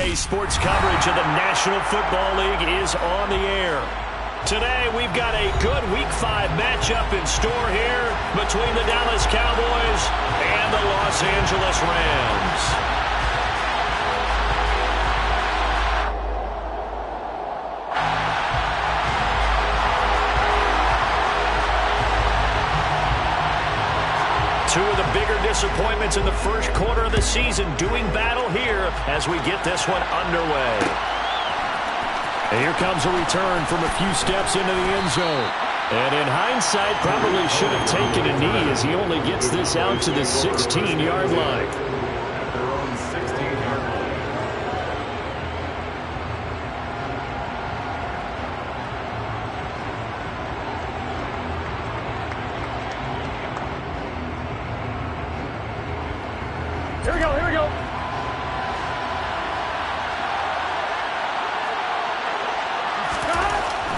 NBA sports coverage of the National Football League is on the air. Today, we've got a good Week 5 matchup in store here between the Dallas Cowboys and the Los Angeles Rams. Two of the bigger disappointments in the first quarter of the season doing battle here as we get this one underway. And here comes a return from a few steps into the end zone. And in hindsight, probably should have taken a knee as he only gets this out to the 16-yard line. Here we go.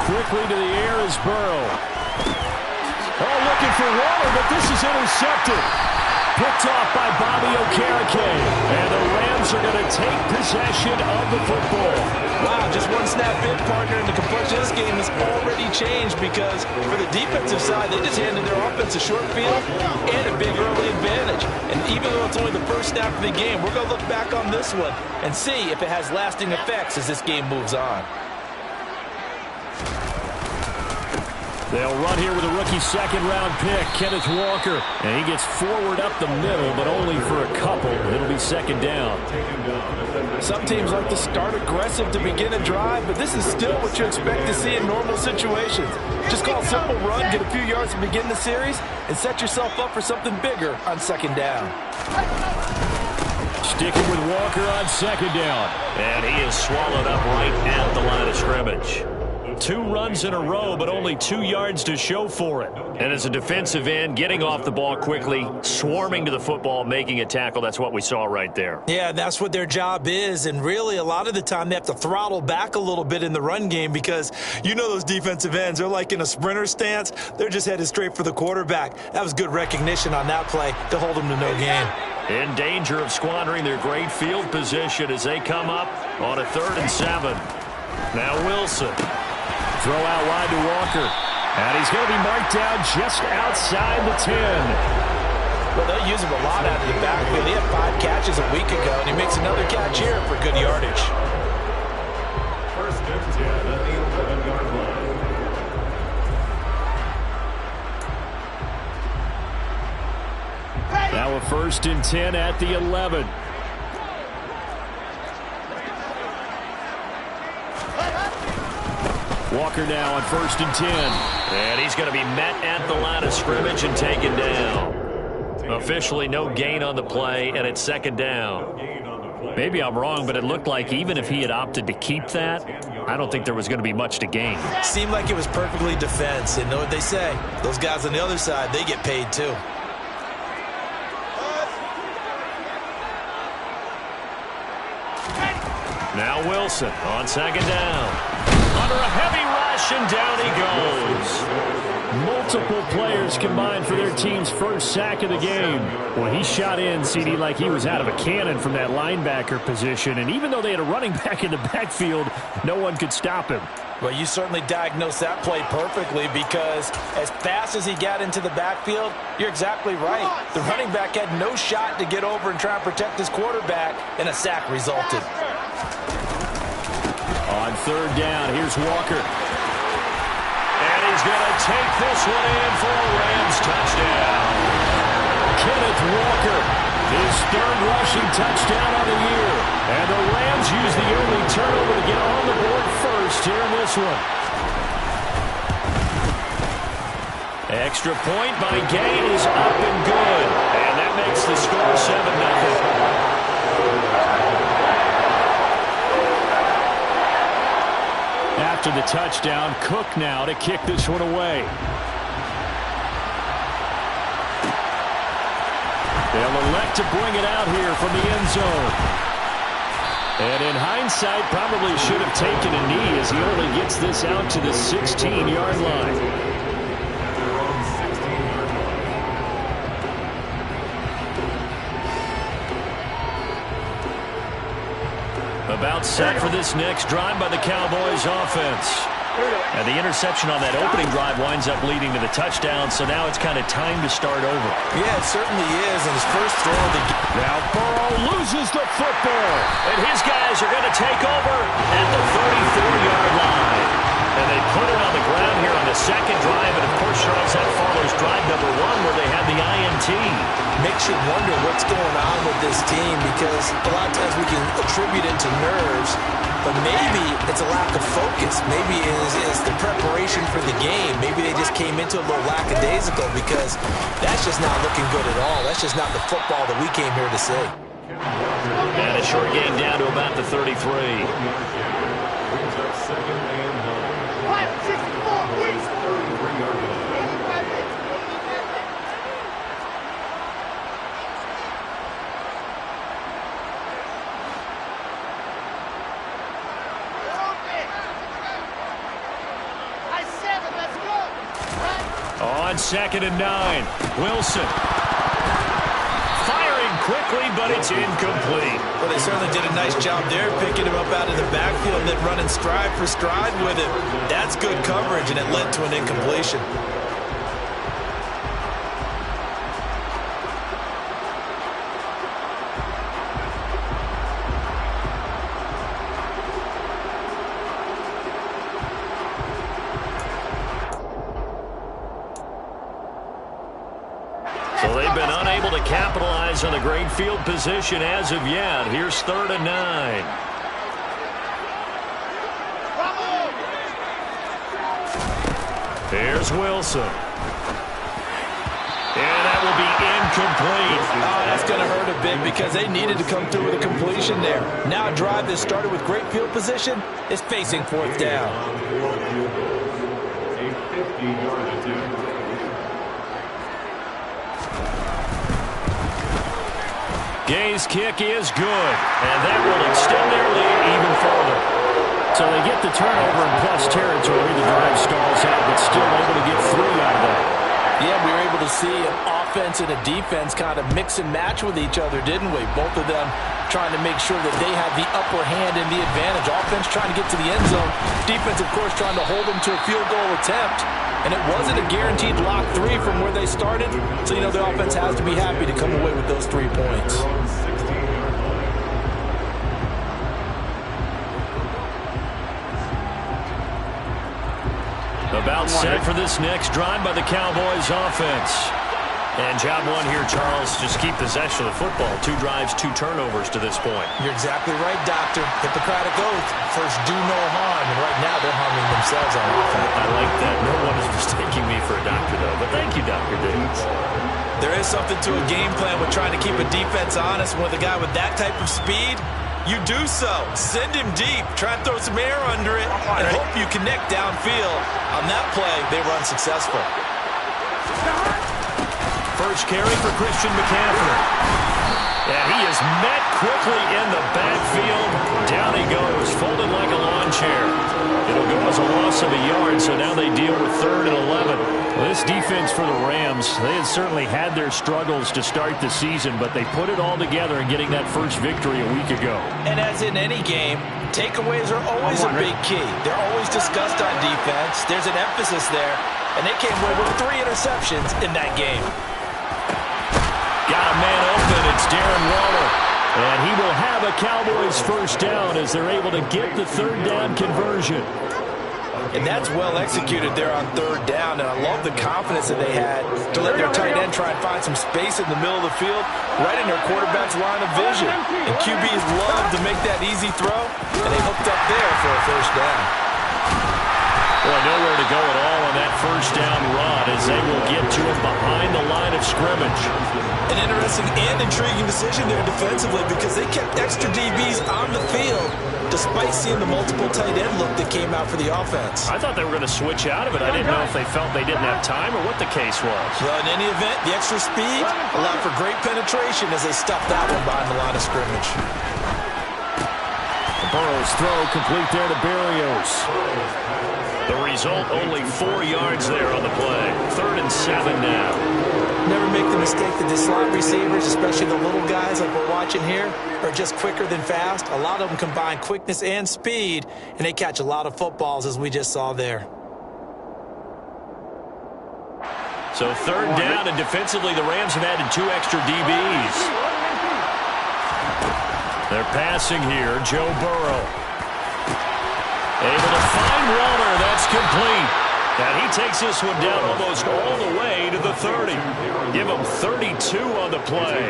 Quickly to the air is Burrow. Oh, looking for Waller, but this is intercepted. Picked off by Bobby Okereke. And the Rams are going to take possession of the football. Wow, just one snap in, partner, and the complexion of this game has already changed because for the defensive side, they just handed their offense a short field and a big early advantage. And even though it's only the first snap of the game, we're going to look back on this one and see if it has lasting effects as this game moves on. They'll run here with a rookie second-round pick, Kenneth Walker. And he gets forward up the middle, but only for a couple. It'll be second down. Some teams like to start aggressive to begin a drive, but this is still what you expect to see in normal situations. Just call a simple run, get a few yards to begin the series, and set yourself up for something bigger on second down. Sticking with Walker on second down. And he is swallowed up right at the line of scrimmage. 2 runs in a row, but only 2 yards to show for it. And as a defensive end, getting off the ball quickly, swarming to the football, making a tackle, that's what we saw right there. Yeah, that's what their job is, and really a lot of the time they have to throttle back a little bit in the run game because you know those defensive ends, they're like in a sprinter stance. They're just headed straight for the quarterback. That was good recognition on that play to hold them to no gain. In danger of squandering their great field position as they come up on a 3rd and 7. Now Wilson. Throw out wide to Walker. And he's going to be marked down just outside the 10. Well, they'll use him a lot out of the backfield. He had 5 catches a week ago, and he makes another catch here for good yardage. First and 10 at the 11-yard line. Now a 1st and 10 at the 11. Walker now on 1st and 10. And he's going to be met at the line of scrimmage and taken down. Officially no gain on the play, and it's second down. Maybe I'm wrong, but it looked like even if he had opted to keep that, I don't think there was going to be much to gain. Seemed like it was perfectly defense. And know what they say? Those guys on the other side, they get paid too. Now Wilson on second down. Under a heavy rush, and down he goes. Multiple players combined for their team's first sack of the game. Well, he shot in, CD, like he was out of a cannon from that linebacker position. And even though they had a running back in the backfield, no one could stop him. Well, you certainly diagnosed that play perfectly because as fast as he got into the backfield, you're exactly right. The running back had no shot to get over and try and protect his quarterback, and a sack resulted. On 3rd down, here's Walker. And he's going to take this one in for a Rams touchdown. Kenneth Walker, his 3rd rushing touchdown of the year. And the Rams use the early turnover to get on the board first here in this one. Extra point by Gain is up and good. And that makes the score 7-0. After the touchdown, Cook now to kick this one away. They'll elect to bring it out here from the end zone. And in hindsight, probably should have taken a knee as he only gets this out to the 16-yard line. About set for this next drive by the Cowboys offense. And the interception on that opening drive winds up leading to the touchdown, so now it's kind of time to start over. Yeah, it certainly is. And his first throw of the game. Now Burrow loses the football, and his guys are going to take over at the 34-yard line. And they put it on the ground here on the second drive, and of course, Charles, that follows drive number 1 where they had the INT. Makes you wonder what's going on with this team, because a lot of times we can attribute it to nerves, but maybe it's a lack of focus. Maybe it's the preparation for the game. Maybe they just came into a little lackadaisical, because that's just not looking good at all. That's just not the football that we came here to see. And a short gain down to about the 33. On 2nd and 9, Wilson. Firing quickly, but it's incomplete. Well, they certainly did a nice job there, picking him up out of the backfield and then running stride for stride with him. That's good coverage, and it led to an incompletion. So they've been unable to capitalize on the great field position as of yet. Here's 3rd and 9. Here's Wilson. And that will be incomplete. Oh, that's going to hurt a bit, because they needed to come through with a completion there. Now a drive that started with great field position is facing 4th down. A 50-yard attempt. Gay's kick is good, and that will extend their lead even further. So they get the turnover in plus territory. The drive stalls out, but still able to get 3 out of that. Yeah, we were able to see an offense and a defense kind of mix and match with each other, didn't we? Both of them trying to make sure that they had the upper hand and the advantage. Offense trying to get to the end zone. Defense, of course, trying to hold them to a field goal attempt. And it wasn't a guaranteed lock 3 from where they started. So, the offense has to be happy to come away with those 3 points. About set for this next drive by the Cowboys offense. And job 1 here, Charles, just keep possession of the football. 2 drives, 2 turnovers to this point. You're exactly right, Doctor. Hippocratic oath. First, do no harm. And right now, they're harming themselves on offense. I like that. No one is mistaking me for a doctor, though. But thank you, Dr. Diggs. There is something to a game plan with trying to keep a defense honest. With a guy with that type of speed, you do so. Send him deep. Try and throw some air under it, and hope you connect downfield. On that play, they were unsuccessful. First carry for Christian McCaffrey. And he is met quickly in the backfield. Down he goes, folded like a lawn chair. It'll go as a loss of a yard, so now they deal with 3rd and 11. Well, this defense for the Rams, they had certainly had their struggles to start the season, but they put it all together in getting that first victory a week ago. And as in any game, takeaways are always a big key. They're always discussed on defense. There's an emphasis there, and they came away with 3 interceptions in that game. Got a man open. It's Darren Waller. And he will have a Cowboys first down as they're able to get the 3rd down conversion. And that's well executed there on 3rd down. And I love the confidence that they had to let their tight end try and find some space in the middle of the field, right in their quarterback's line of vision. And QBs love to make that easy throw, and they hooked up there for a first down. Boy, nowhere to go at all on that first down run as they will get to him behind the line of scrimmage. An interesting and intriguing decision there defensively, because they kept extra DBs on the field despite seeing the multiple tight end look that came out for the offense. I thought they were going to switch out of it. I didn't know if they felt they didn't have time or what the case was. Well, in any event, the extra speed allowed for great penetration as they stuffed that one behind the line of scrimmage. Burrow's throw complete there to Berrios. The result, only 4 yards there on the play. 3rd and 7 now. Never make the mistake that the slot receivers, especially the little guys like we're watching here, are just quicker than fast. A lot of them combine quickness and speed, and they catch a lot of footballs, as we just saw there. So 3rd down, and defensively, the Rams have added 2 extra DBs. They're passing here. Joe Burrow. Able to find Waller. That's complete. And he takes this one down almost all the way to the 30. Give him 32 on the play.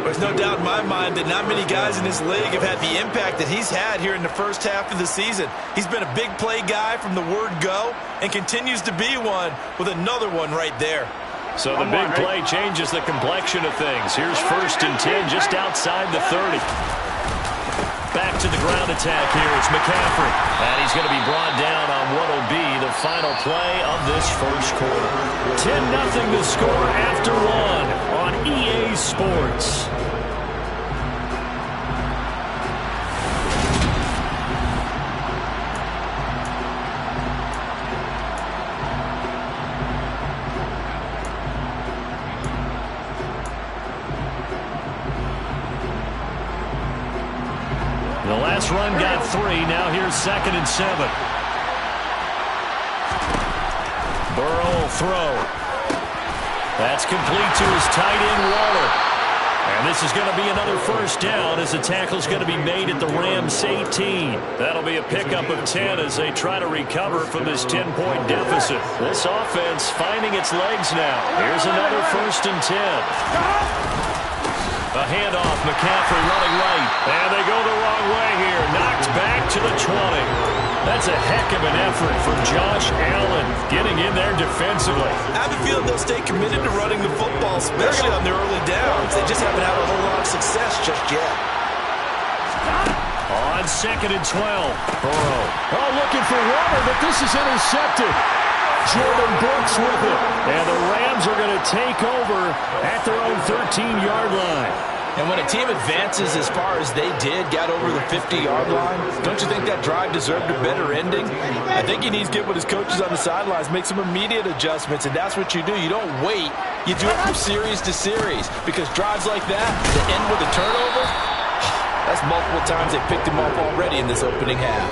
There's no doubt in my mind that not many guys in this league have had the impact that he's had here in the first half of the season. He's been a big play guy from the word go and continues to be one with another one right there. So the big play changes the complexion of things. Here's 1st and 10 just outside the 30. Back to the ground attack here. It's McCaffrey. And he's going to be brought down on what will be the final play of this first quarter. 10-0 the score after 1 on EA Sports. The last run got 3. Now here's 2nd and 7. Burrow will throw. That's complete to his tight end, Waller. And this is going to be another 1st down as the tackle's going to be made at the Rams 18. That'll be a pickup of 10 as they try to recover from this 10-point deficit. This offense finding its legs now. Here's another 1st and 10. A handoff, McCaffrey running right. And they go the wrong way here. Knocked back to the 20. That's a heck of an effort from Josh Allen getting in there defensively. I have a feeling they'll stay committed to running the football, especially on their early downs. They just haven't had a whole lot of success just yet. On 2nd and 12. Burrow. Oh, looking for Waller, but this is intercepted. Jordan Brooks with it. And the Rams are going to take over at their own 13-yard line. And when a team advances as far as they did, got over the 50-yard line, don't you think that drive deserved a better ending? I think he needs to get with his coaches on the sidelines, make some immediate adjustments, and that's what you do. You don't wait. You do it from series to series, because drives like that, that end with a turnover, that's multiple times they picked him off already in this opening half.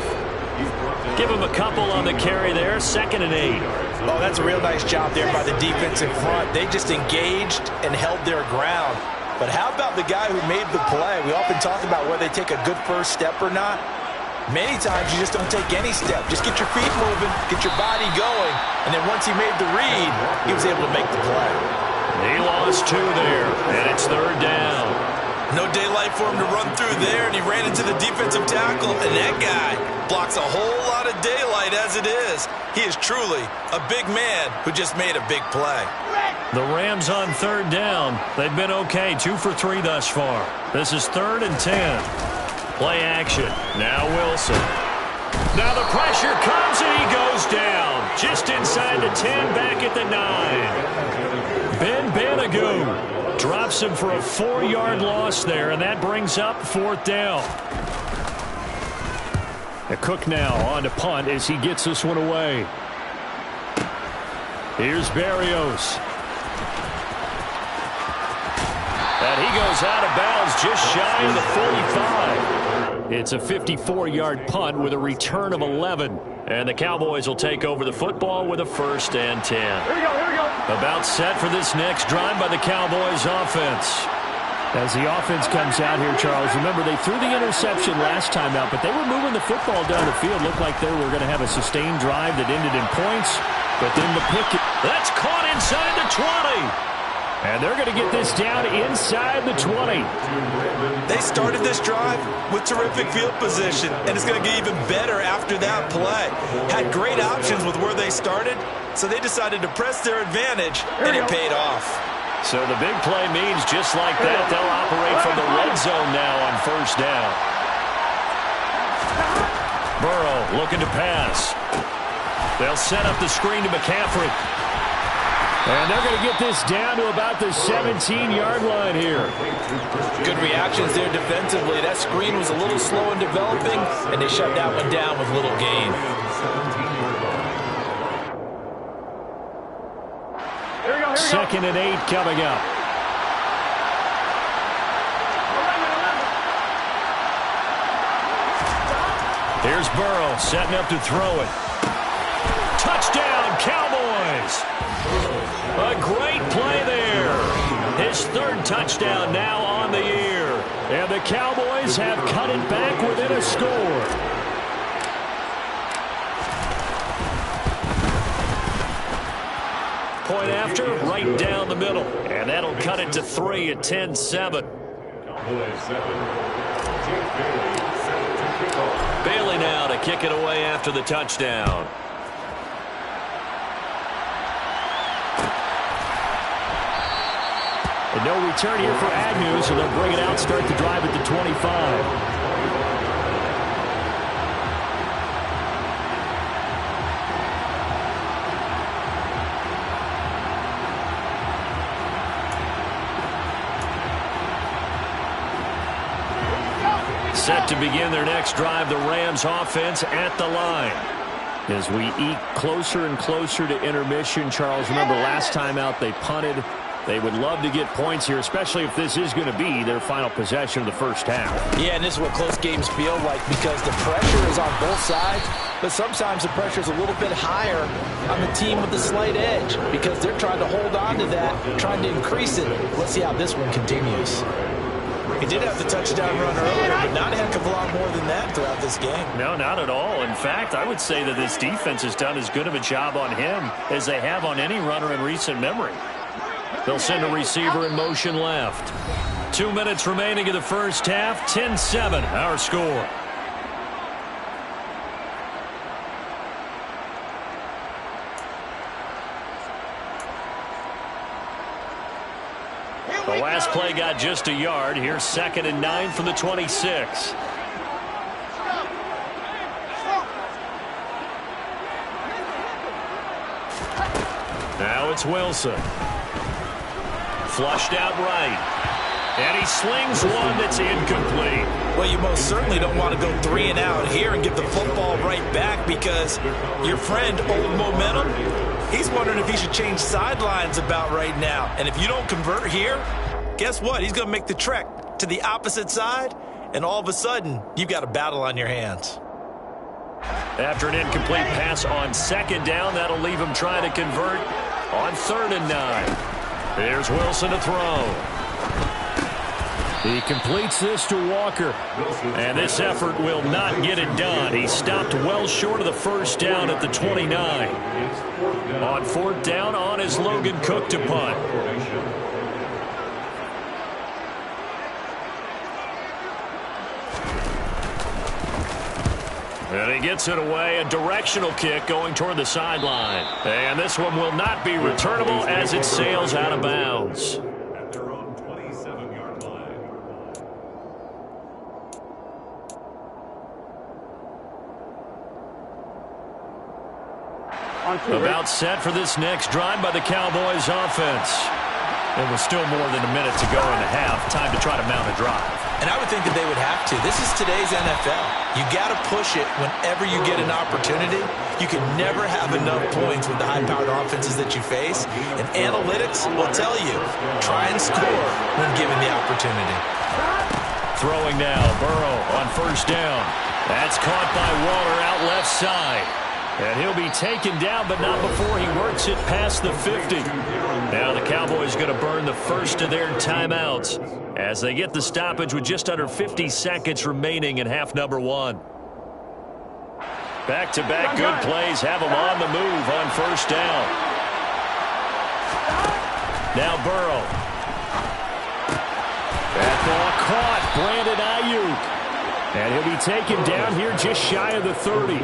Give him a couple on the carry there. 2nd and 8. Oh, that's a real nice job there by the defense in front. They just engaged and held their ground. But how about the guy who made the play? We often talk about whether they take a good first step or not. Many times you just don't take any step. Just get your feet moving, get your body going, and then once he made the read, he was able to make the play. He lost 2 there, and it's 3rd down. No daylight for him to run through there, and he ran into the defensive tackle, and that guy blocks a whole lot of daylight as it is. He is truly a big man who just made a big play. The Rams on 3rd down. They've been okay, 2 for 3 thus far. This is 3rd and 10. Play action. Now Wilson. Now the pressure comes, and he goes down. Just inside the 10, back at the 9. Ben Banagoo drops him for a 4-yard loss there, and that brings up 4th down. Cook now on to punt as he gets this one away. Here's Berrios. And he goes out of bounds just shy of the 45. It's a 54-yard punt with a return of 11. And the Cowboys will take over the football with a 1st and 10. Here we go. About set for this next drive by the Cowboys offense. As the offense comes out here, Charles, remember they threw the interception last time out, but they were moving the football down the field. Looked like they were going to have a sustained drive that ended in points, but then the pick. That's caught inside the 20. And they're going to get this down inside the 20. They started this drive with terrific field position, and it's going to get even better after that play. Had great options with where they started, so they decided to press their advantage, and it paid off. So the big play means just like that, they'll operate from the red zone now on 1st down. Burrow looking to pass. They'll set up the screen to McCaffrey. And they're going to get this down to about the 17-yard line here. Good reactions there defensively. That screen was a little slow in developing, and they shut that one down with little gain. 2nd and 8 coming up. Here's Burrow setting up to throw it. Touchdown, Cowboys! A great play there. His 3rd touchdown now on the year. And the Cowboys have cut it back within a score. Point after, right down the middle. And that'll cut it to 3 at 10-7. Bailey now to kick it away after the touchdown. And no return here for Agnew, so they'll bring it out, start the drive at the 25. Set to begin their next drive, the Rams offense at the line. As we eke closer and closer to intermission, Charles, remember last time out they punted. They would love to get points here, especially if this is going to be their final possession of the first half. Yeah, and this is what close games feel like because the pressure is on both sides, but sometimes the pressure is a little bit higher on the team with the slight edge because they're trying to hold on to that, trying to increase it. Let's see how this one continues. He did have the touchdown run earlier, but not a heck of a lot more than that throughout this game. No, not at all. In fact, I would say that this defense has done as good of a job on him as they have on any runner in recent memory. They'll send a receiver in motion left. 2 minutes remaining in the first half. 10-7, our score. The last play got just a yard. Here's 2nd and 9 from the 26. Now it's Wilson. Flushed out right. And he slings one that's incomplete. Well, you most certainly don't want to go 3 and out here and get the football right back because your friend, Old Momentum, he's wondering if he should change sidelines about right now. And if you don't convert here, guess what? He's going to make the trek to the opposite side, and all of a sudden, you've got a battle on your hands. After an incomplete pass on 2nd down, that'll leave him trying to convert on 3rd and 9. There's Wilson to throw. He completes this to Walker. And this effort will not get it done. He stopped well short of the first down at the 29. On 4th down, on is Logan Cook to punt. And he gets it away, a directional kick going toward the sideline. And this one will not be returnable as it sails out of bounds. At their own 27-yard line. About set for this next drive by the Cowboys offense. And with still more than a minute to go in the half, time to try to mount a drive. And I would think that they would have to. This is today's NFL. You got to push it whenever you get an opportunity. You can never have enough points with the high-powered offenses that you face. And analytics will tell you, try and score when given the opportunity. Throwing now, Burrow on 1st down. That's caught by Waller out left side. And he'll be taken down, but not before he works it past the 50. Now the Cowboys going to burn the first of their timeouts as they get the stoppage with just under 50 seconds remaining in half number 1. Back-to-back good plays have them on the move on 1st down. Now Burrow. That ball caught. Brandon Ayuk. And he'll be taken down here just shy of the 30.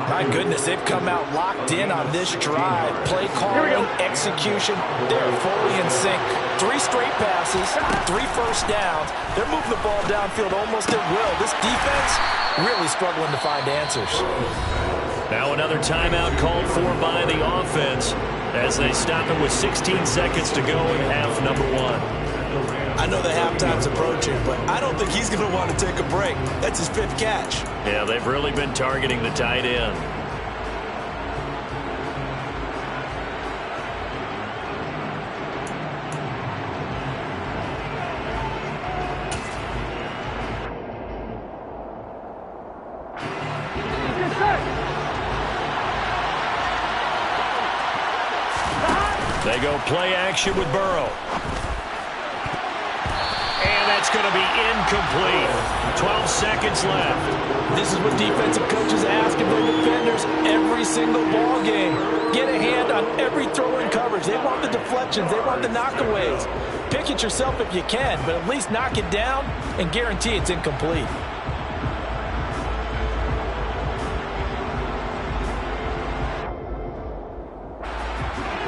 My goodness, they've come out locked in on this drive. Play calling, execution, they're fully in sync. 3 straight passes, 3 first downs. They're moving the ball downfield almost at will. This defense really struggling to find answers. Now another timeout called for by the offense as they stop it with 16 seconds to go in half number 1. I know the halftime's approaching, but I don't think he's going to want to take a break. That's his 5th catch. Yeah, they've really been targeting the tight end. They go play action with Burrow. And that's going to be incomplete. 12 seconds left. This is what defensive coaches ask of their defenders every single ball game. Get a hand on every throw in coverage. They want the deflections. They want the knockaways. Pick it yourself if you can, but at least knock it down and guarantee it's incomplete.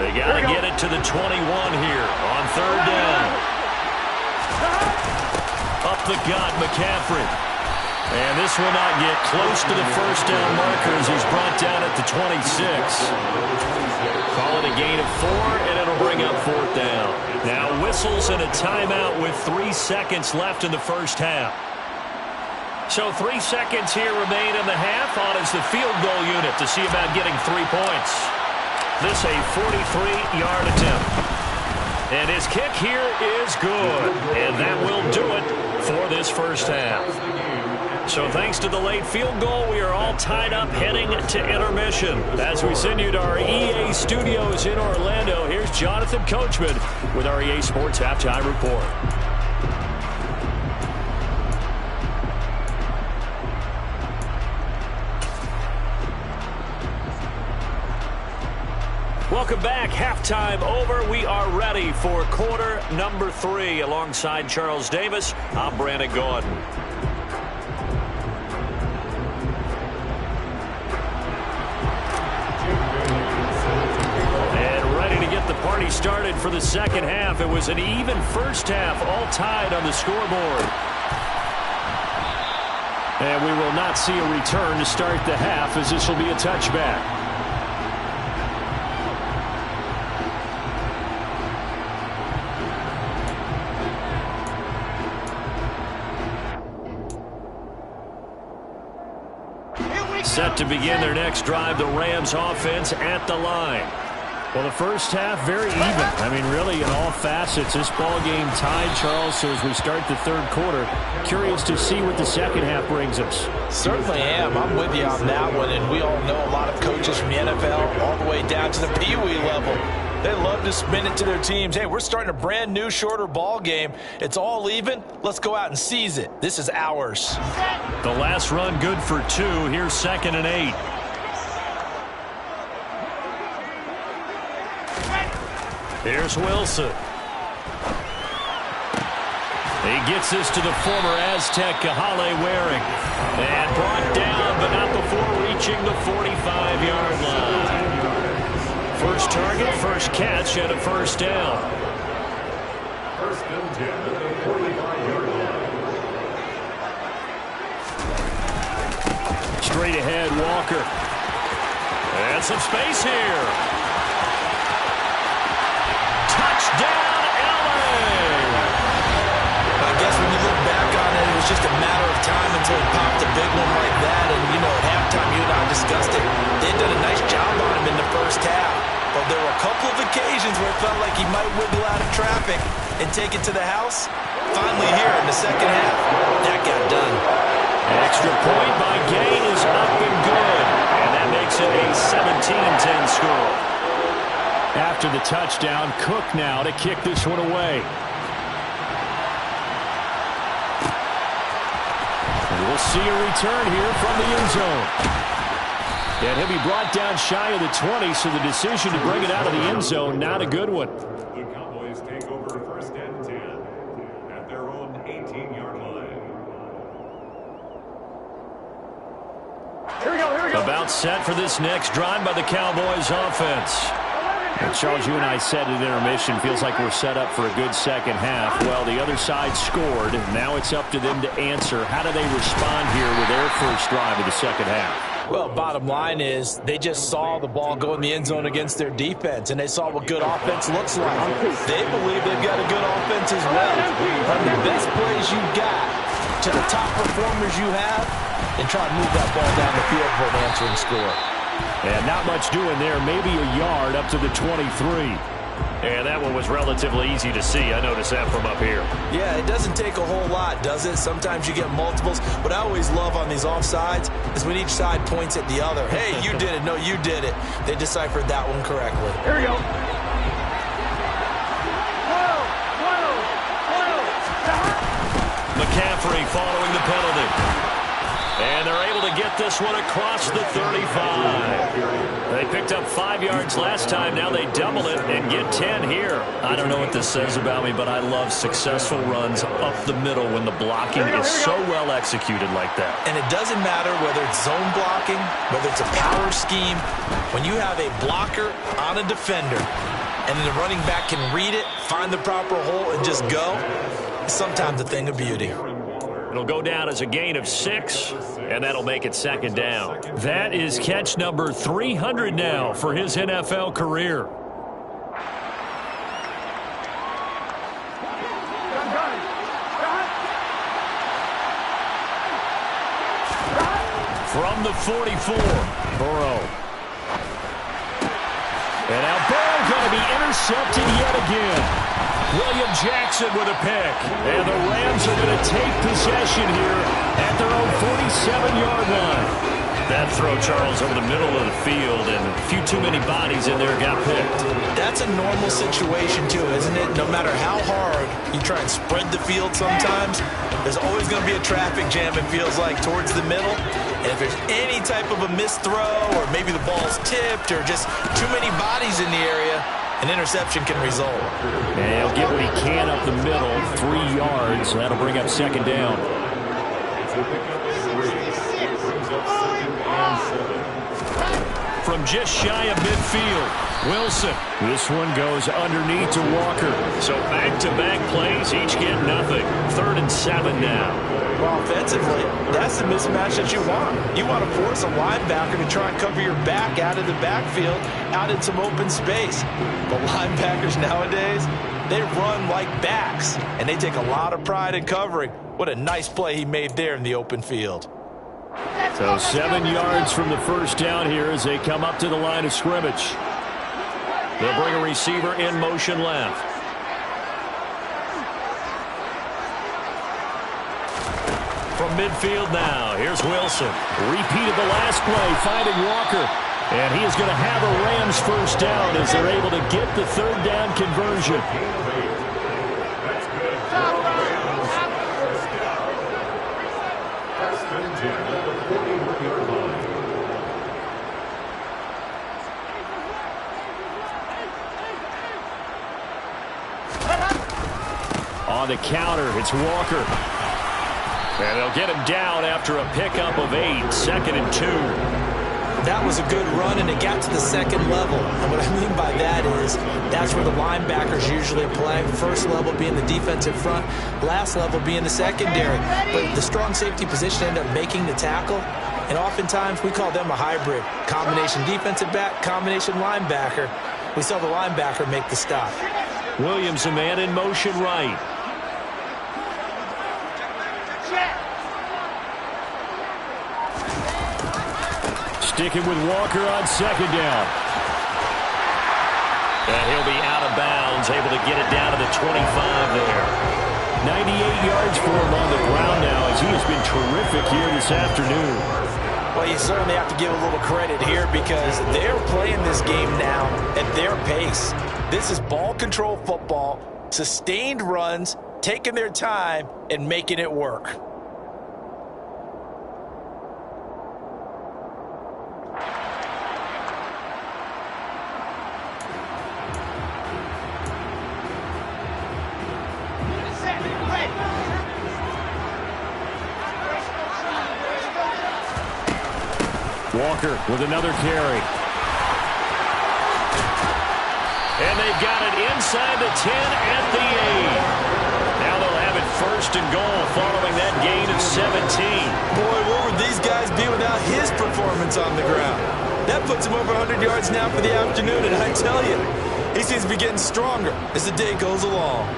They got to get it to the 21 here on third down. Up the gut, McCaffrey. And this will not get close to the first down marker as he's brought down at the 26. Call it a gain of 4, and it'll bring up fourth down. Now whistles and a timeout with 3 seconds left in the first half. So 3 seconds here remain in the half. On is the field goal unit to see about getting 3 points. This a 43-yard attempt. And his kick here is good. And that will do it for this first half. So thanks to the late field goal, we are all tied up heading to intermission. As we send you to our EA studios in Orlando, here's Jonathan Coachman with our EA Sports Halftime Report. Welcome back. Halftime over. We are ready for quarter number 3. Alongside Charles Davis, I'm Brandon Gordon. And ready to get the party started for the second half. It was an even first half, all tied on the scoreboard. And we will not see a return to start the half, as this will be a touchback. Set to begin their next drive, the Rams offense at the line. Well, the first half, very even. I mean, really, in all facets, this ball game tied, Charles. So as we start the third quarter, curious to see what the second half brings us. Certainly am. I'm with you on that one. And we all know a lot of coaches from the NFL all the way down to the Pee Wee level. They love to spin it to their teams. Hey, we're starting a brand new, shorter ball game. It's all even. Let's go out and seize it. This is ours. The last run good for 2. Here's 2nd and 8. Here's Wilson. He gets this to the former Aztec, Kahale Waring. And brought down, but not before reaching the 45-yard line. First target, first catch, and a first down. First and 10 at the 45-yard line. Straight ahead, Walker. And some space here. Touchdown, LA! I guess when you look back on it, it was just a matter of time until he popped a big one like that. And, you know, at halftime, you and I discussed it. They'd done a nice job on him in the first half. But there were a couple of occasions where it felt like he might wiggle out of traffic and take it to the house. Finally here in the second half, that got done. Extra point by Gain is up and good. And that makes it a 17-10 score. After the touchdown, Cook now to kick this one away. And we'll see a return here from the end zone. And he'll be brought down shy of the 20, so the decision to bring it out of the end zone, not a good one. The Cowboys take over first and 10 at their own 18-yard line. Here we go. About set for this next drive by the Cowboys offense. And Charles, you and I said at intermission, feels like we're set up for a good second half. Well, the other side scored. Now it's up to them to answer. How do they respond here with their first drive of the second half? Well, bottom line is they just saw the ball go in the end zone against their defense, and they saw what good offense looks like. They believe they've got a good offense as well. From the best plays you got to the top performers you have, and try to move that ball down the field for an answering score. And not much doing there. Maybe a yard up to the 23. And that one was relatively easy to see. I noticed that from up here. Yeah, it doesn't take a whole lot, does it? Sometimes you get multiples. What I always love on these offsides is when each side points at the other. Hey, you did it. No, you did it. They deciphered that one correctly. Here we go. penalty following the penalty. And they're able to get this one across the 35. They picked up 5 yards last time. Now they double it and get 10 here. I don't know what this says about me, but I love successful runs up the middle when the blocking is so well executed like that. And it doesn't matter whether it's zone blocking, whether it's a power scheme. When you have a blocker on a defender, and then the running back can read it, find the proper hole, and just go, it's sometimes a thing of beauty. It'll go down as a gain of 6, and that'll make it second down. That is catch number 300 now for his NFL career. From the 44, Burrow. And now Burrow going to be intercepted yet again. William Jackson with a pick. And the Rams are going to take possession here at their own 47-yard line. That throw, Charles, over the middle of the field, and a few too many bodies in there got picked. That's a normal situation, too, isn't it? No matter how hard you try and spread the field sometimes, there's always going to be a traffic jam, it feels like, towards the middle. And if there's any type of a missed throw, or maybe the ball's tipped, or just too many bodies in the area, an interception can result. And he'll get what he can up the middle, 3 yards. That'll bring up second down. From just shy of midfield, Wilson. This one goes underneath to Walker. So back-to-back plays, each get nothing. 3rd and 7 now. Well, offensively, that's the mismatch that you want. You want to force a linebacker to try and cover your back out of the backfield, out in some open space. But linebackers nowadays, they run like backs, and they take a lot of pride in covering. What a nice play he made there in the open field. So 7 yards from the first down here as they come up to the line of scrimmage. They'll bring a receiver in motion left. From midfield now, here's Wilson. Repeat of the last play, finding Walker. And he is going to have a Rams first down as they're able to get the 3rd down conversion. On the counter, it's Walker. And they'll get him down after a pickup of 8, 2nd and 2. That was a good run, and it got to the second level. And what I mean by that is that's where the linebackers usually play. First level being the defensive front, last level being the secondary. But the strong safety position ended up making the tackle. And oftentimes we call them a hybrid. Combination defensive back, combination linebacker. We saw the linebacker make the stop. Williams, a man in motion right. Sticking with Walker on second down. And he'll be out of bounds, able to get it down to the 25 there. 98 yards for him on the ground now as he has been terrific here this afternoon. Well, you certainly have to give a little credit here because they're playing this game now at their pace. This is ball control football, sustained runs, taking their time and making it work. Walker with another carry. And they've got it inside the 10 at the 8. Now they'll have it 1st and goal following that gain of 17. Boy, what would these guys be without his performance on the ground? That puts him over 100 yards now for the afternoon, and I tell you, he seems to be getting stronger as the day goes along.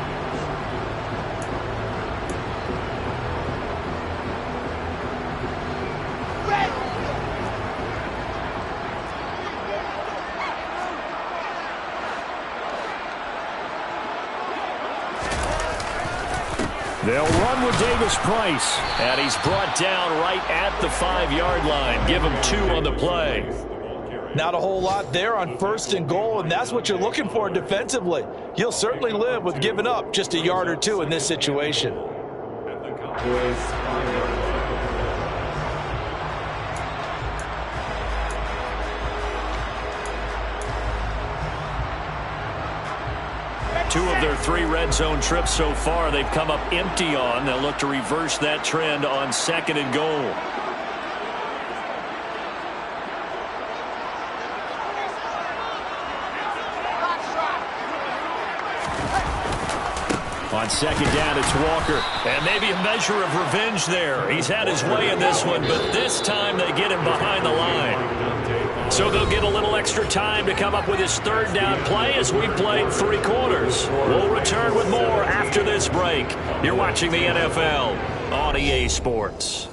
They'll run with Davis Price, and he's brought down right at the 5-yard line. Give him 2 on the play. Not a whole lot there on 1st and goal, and that's what you're looking for defensively. You'll certainly live with giving up just a yard or 2 in this situation. Cowboys 5-yard line. Two of their 3 red zone trips so far, they've come up empty on. They'll look to reverse that trend on 2nd and goal. On 2nd down, it's Walker. And maybe a measure of revenge there. He's had his way in this one, but this time they get him behind the line. So they'll get a little extra time to come up with his 3rd down play as we played 3 quarters. We'll return with more after this break. You're watching the NFL on EA Sports.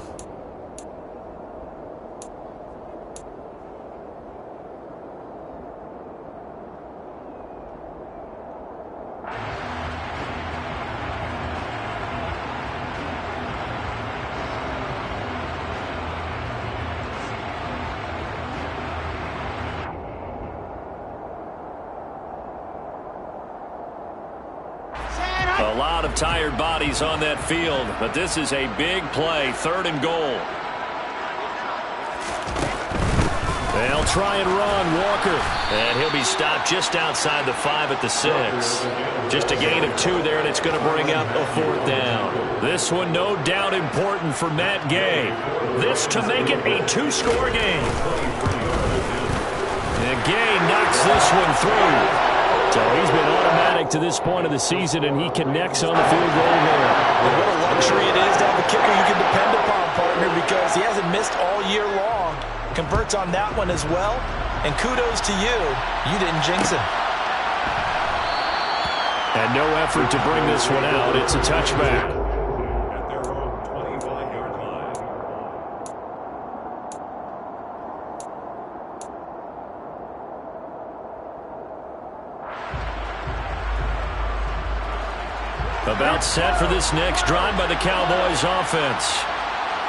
A lot of tired bodies on that field, but this is a big play, 3rd and goal. They'll try and run Walker, and he'll be stopped just outside the 5 at the 6. Just a gain of 2 there, and it's going to bring up a 4th down. This one no doubt important for Matt Gay. This to make it a 2-score game. And Gay knocks this one through. So he's been automatic to this point of the season, and he connects on the field goal there. And what a luxury it is to have a kicker you can depend upon, partner, because he hasn't missed all year long. Converts on that one as well. And kudos to you. You didn't jinx him. And no effort to bring this one out. It's a touchback. At their own 25-yard line. About set for this next drive by the Cowboys offense.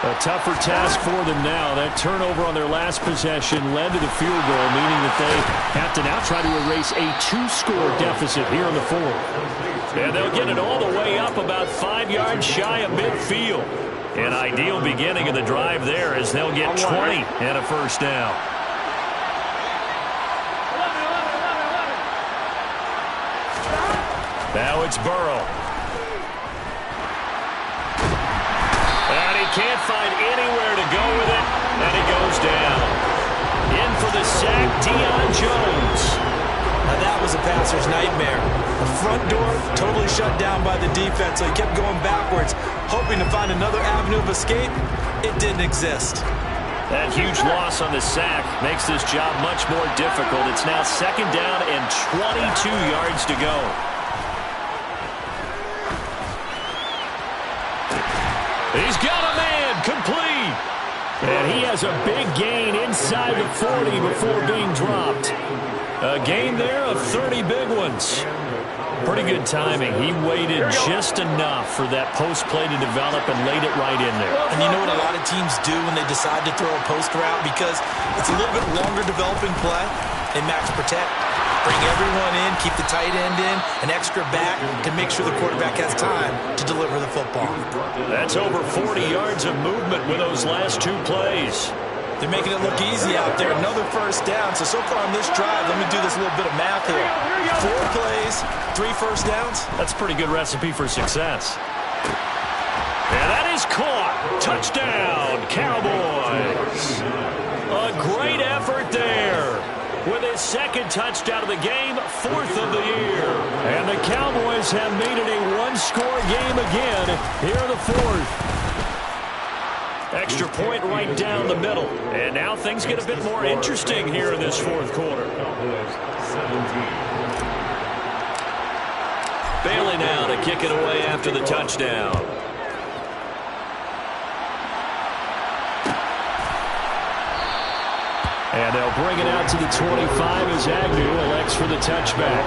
A tougher task for them now. That turnover on their last possession led to the field goal, meaning that they have to now try to erase a 2-score deficit here in the 4th. And they'll get it all the way up about 5 yards shy of midfield. An ideal beginning of the drive there as they'll get 20 and a 1st down. Now it's Burrow. Can't find anywhere to go with it, and he goes down. In for the sack, Deion Jones. Now that was a passer's nightmare. The front door totally shut down by the defense, so he kept going backwards, hoping to find another avenue of escape. It didn't exist. That huge loss on the sack makes this job much more difficult. It's now 2nd down and 22 yards to go. He's got a man complete. And he has a big gain inside the 40 before being dropped. A gain there of 30 big ones. Pretty good timing. He waited just enough for that post play to develop and laid it right in there. And you know what a lot of teams do when they decide to throw a post route? Because it's a little bit longer developing play. They max protect. Bring everyone in, keep the tight end in, an extra back to make sure the quarterback has time to deliver the football. That's over 40 yards of movement with those last 2 plays. They're making it look easy out there. Another 1st down. So far on this drive, let me do this little bit of math here. 4 plays, 3 1st downs. That's a pretty good recipe for success. And that is caught. Touchdown, Cowboys. A great effort there. With his 2nd touchdown of the game, 4th of the year. And the Cowboys have made it a 1-score game again here in the 4th. Extra point right down the middle. And now things get a bit more interesting here in this 4th quarter. Bailey now to kick it away after the touchdown. And they'll bring it out to the 25 as Agnew elects for the touchback.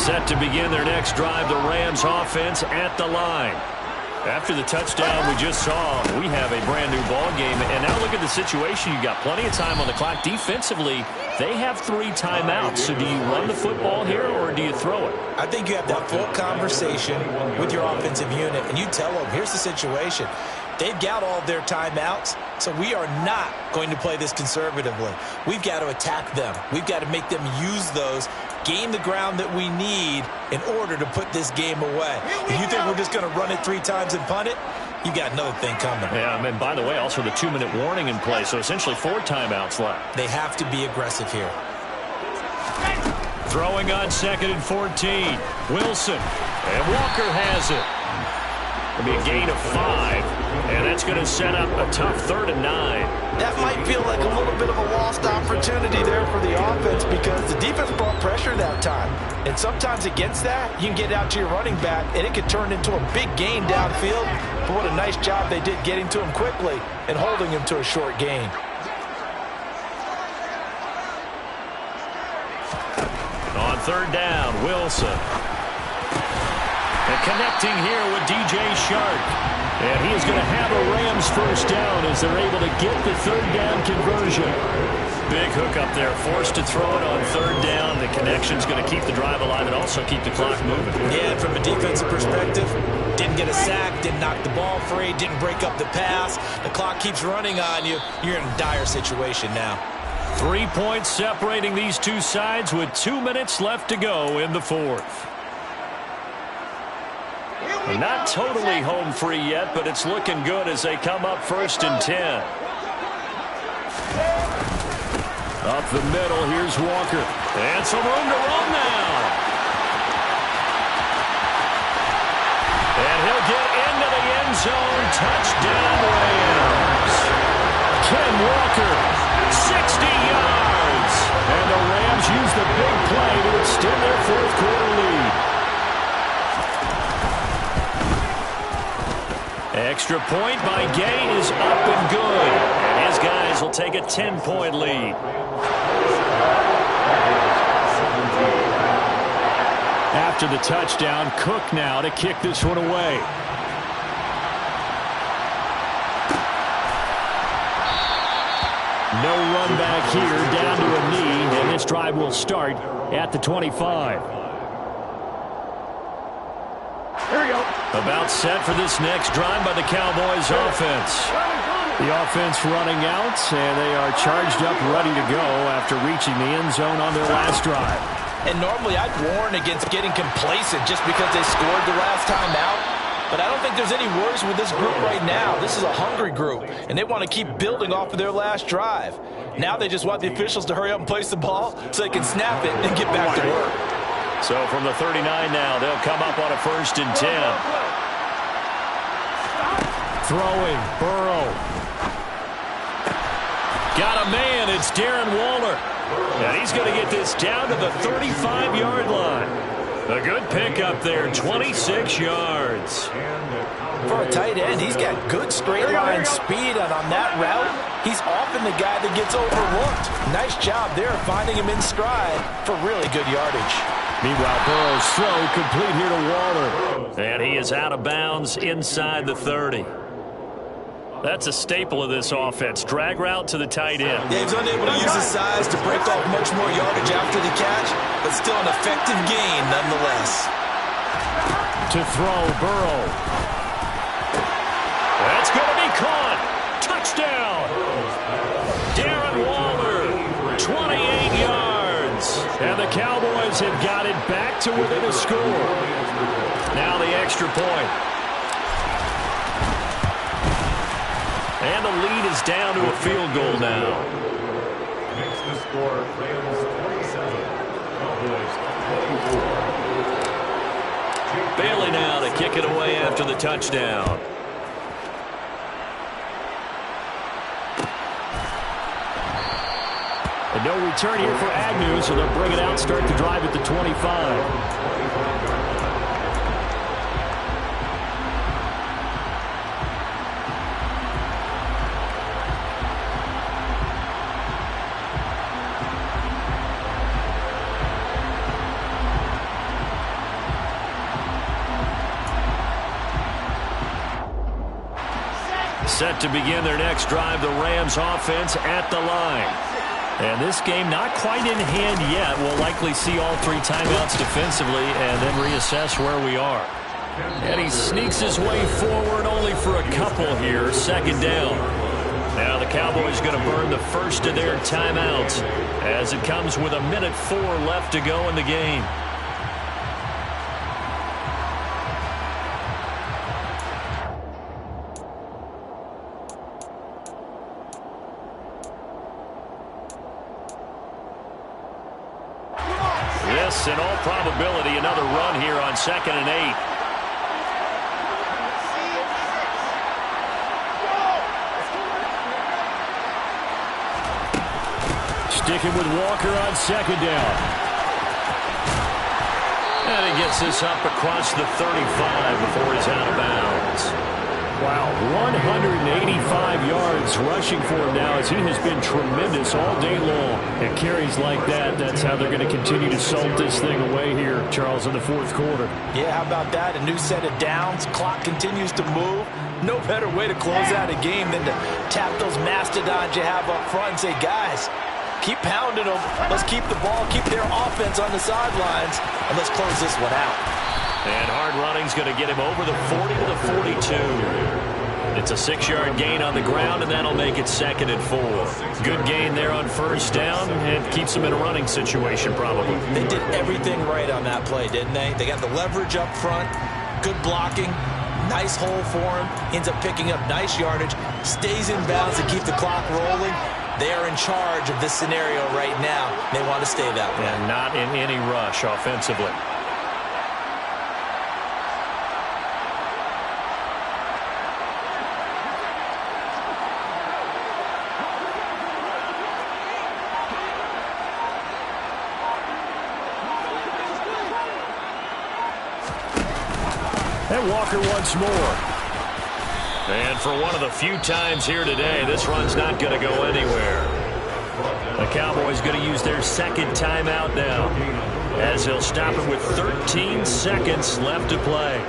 Set to begin their next drive, the Rams offense at the line. After the touchdown we just saw, we have a brand-new ball game. And now look at the situation. You've got plenty of time on the clock. Defensively, they have 3 timeouts. So do you run the football here or do you throw it? I think you have that full conversation with your offensive unit, and you tell them, here's the situation. They've got all of their timeouts, so we are not going to play this conservatively. We've got to attack them. We've got to make them use those, gain the ground that we need in order to put this game away. If you think we're just going to run it 3 times and punt it, you got another thing coming. Yeah, and by the way, also the 2-minute warning in play, so essentially 4 timeouts left. They have to be aggressive here. Throwing on 2nd and 14. Wilson. And Walker has it. It'll be a gain of 5. And that's going to set up a tough 3rd and 9. That might feel like a little bit of a lost opportunity there for the offense because the defense brought pressure that time. And sometimes against that, you can get out to your running back, and it could turn into a big gain downfield. But what a nice job they did getting to him quickly and holding him to a short gain. On 3rd down, Wilson. And connecting here with DJ Shark. And he is going to have a Rams first down as they're able to get the 3rd down conversion. Big hook up there, forced to throw it on 3rd down. The connection's going to keep the drive alive and also keep the clock moving. Yeah, and from a defensive perspective, didn't get a sack, didn't knock the ball free, didn't break up the pass. The clock keeps running on you. You're in a dire situation now. 3 points separating these two sides with 2 minutes left to go in the 4th. Not totally home free yet, but it's looking good as they come up 1st and 10. Up the middle, here's Walker. And some room to run now. And he'll get into the end zone. Touchdown, Rams. Ken Walker, 60 yards. And the Rams use the big play to extend their 4th quarter lead. Extra point by Gay is up and good. And his guys will take a 10-point lead. After the touchdown, Cook now to kick this one away. No run back here, down to a knee, and this drive will start at the 25. Here we go. About set for this next drive by the Cowboys offense. The offense running out, and they are charged up, ready to go after reaching the end zone on their last drive. And normally I'd warn against getting complacent just because they scored the last time out. But I don't think there's any worries with this group right now. This is a hungry group, and they want to keep building off of their last drive. Now they just want the officials to hurry up and place the ball so they can snap it and get back to work. So from the 39 now, they'll come up on a 1st and 10. Throwing, Burrow. Got a man, it's Darren Waller. And he's going to get this down to the 35-yard line. A good pickup there, 26 yards. For a tight end, he's got good straight line speed, and on that route, he's often the guy that gets overlooked. Nice job there finding him in stride for really good yardage. Meanwhile, Burrow's throw complete here to Waller. And he is out of bounds inside the 30. That's a staple of this offense. Drag route to the tight end. Yeah, he's unable to use his size to break off much more yardage after the catch, but still an effective gain nonetheless. To throw, Burrow. That's going to be caught. Touchdown. Darren Waller, 28 yards. And the Cowboys have got it back to within a score. Now the extra point. And the lead is down to a field goal now. Makes the score Rams 47, Cowboys 24. Bailey now to kick it away after the touchdown. And no return here for Agnew, so they'll bring it out, start the drive at the 25. Set to begin their next drive, the Rams offense at the line. And this game not quite in hand yet. We'll likely see all 3 timeouts defensively and then reassess where we are. And he sneaks his way forward only for a couple here. Second down. Now the Cowboys going to burn the first of their timeouts as it comes with 1:04 left to go in the game. This, in all probability, another run here on 2nd and 8. Sticking with Walker on 2nd down. And he gets this up across the 35 before he's out of bounds. Wow, 185 yards rushing for him now as he has been tremendous all day long. And carries like that, that's how they're going to continue to salt this thing away here, Charles, in the 4th quarter. Yeah, how about that? A new set of downs. Clock continues to move. No better way to close out a game than to tap those mastodons you have up front and say, guys, keep pounding them. Let's keep the ball, keep their offense on the sidelines, and let's close this one out. And hard running's going to get him over the 40 to the 42. It's a 6-yard gain on the ground, and that'll make it 2nd and 4. Good gain there on 1st down, and keeps him in a running situation probably. They did everything right on that play, didn't they? They got the leverage up front, good blocking, nice hole for him, ends up picking up nice yardage, stays in bounds to keep the clock rolling. They are in charge of this scenario right now. They want to stay that way. And not in any rush offensively. And Walker once more. And for one of the few times here today, this run's not going to go anywhere. The Cowboys going to use their 2nd timeout now, as he'll stop it with 13 seconds left to play.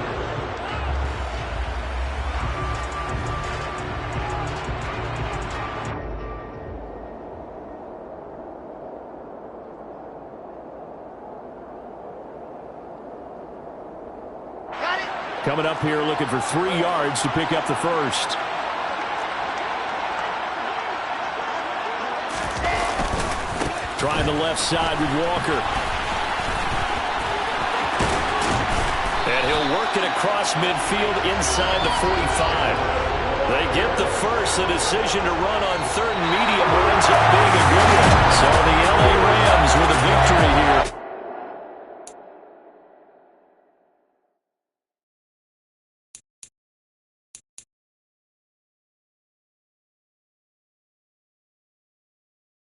Coming up here looking for 3 yards to pick up the first. Trying the left side with Walker. And he'll work it across midfield inside the 45. They get the first. The decision to run on 3rd and medium winds up being a good one. So the LA Rams with a victory here.